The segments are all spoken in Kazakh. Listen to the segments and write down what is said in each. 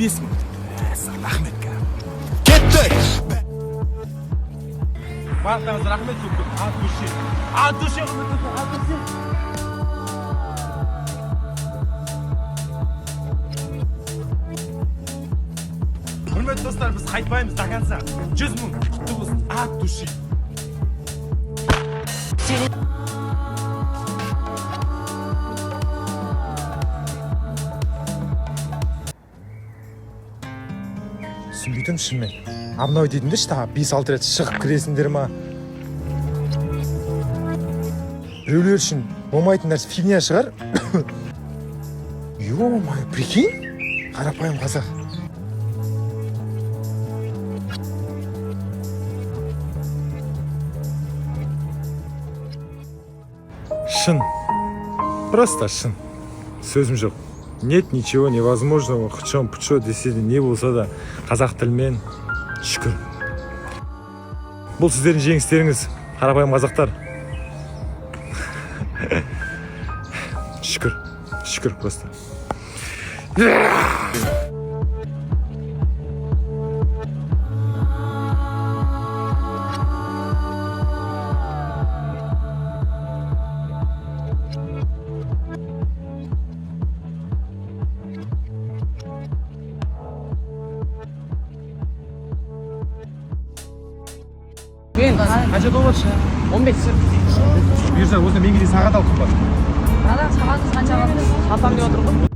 5 мың. Рахмет ка. Кеттік! Барлықтарыңыз рахмет көп. От души. Құрметті достар, біз қайтпаймыз до конца. 100 мың құтты болсын. От души. Түсінбейтім шынымен. Абынау дейтіндерші тағы 5-6 рет шығып кіресіңдер ма? Біреулер үшін болмайтын нәрсе фигня шығар. Ё-май, прикинь? Қарапайым қазақ. Шын. Просто шын. Сөзім жоқ. Нет ничего невозможного, хчом-пчо десе де не болса да қазақ тілмен шүкір. Бұл сіздердің жеңістеріңіз, қарапайым қазақтар. Шүкір просто. Қанша долларшы? 15. Бұйырса, осында менге де сағат ал қымбат. Сағатыңыз қанша қалды? Сатам деп отыр ғой.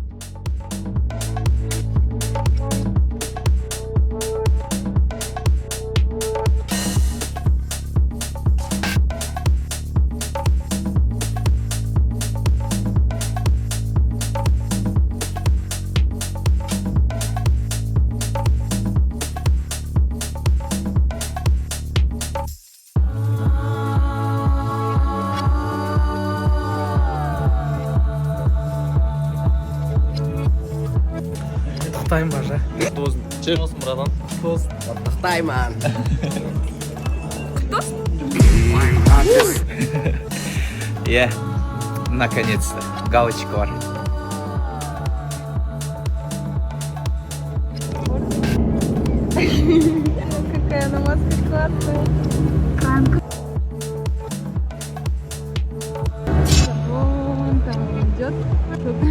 Құттықтаймын бажа. Тосын, братан. Тосын. Құттықтаймын. Иә, наконец-то. Галочка бар. Какая она маска классная. Кранка. Вон там идет кто-то.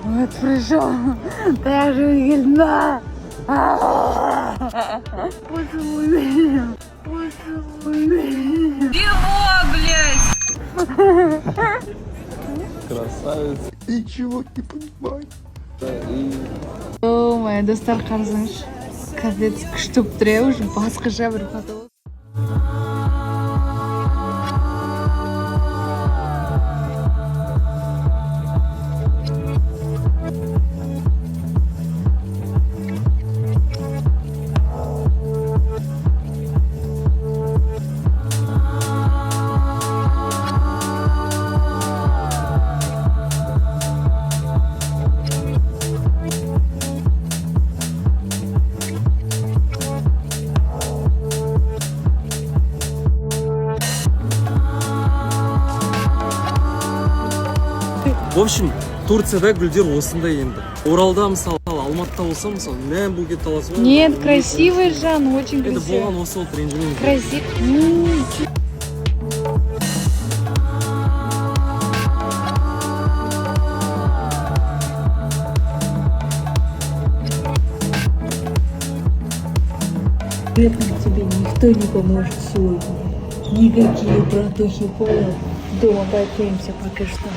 Вот пришел, я же увидела. Поцелуй меня. Его, блядь! Красавец. Ничего не понимаю. О, моя достар қарзыңыз. Капец, күшті тұр уже басқаша бір фото. В общем, Турцияда гүлдер осындай енді. Оралда, мысалы, Алматыда болса, мысалы, мән бұл кет таласы ғой. Нет, красивый же, он очень Это красивый. болған осы вот ренжімен. Красивый. Бедным тебе никто не поможет сегодня. Никакие братухи пола. Дома покоимся пока что.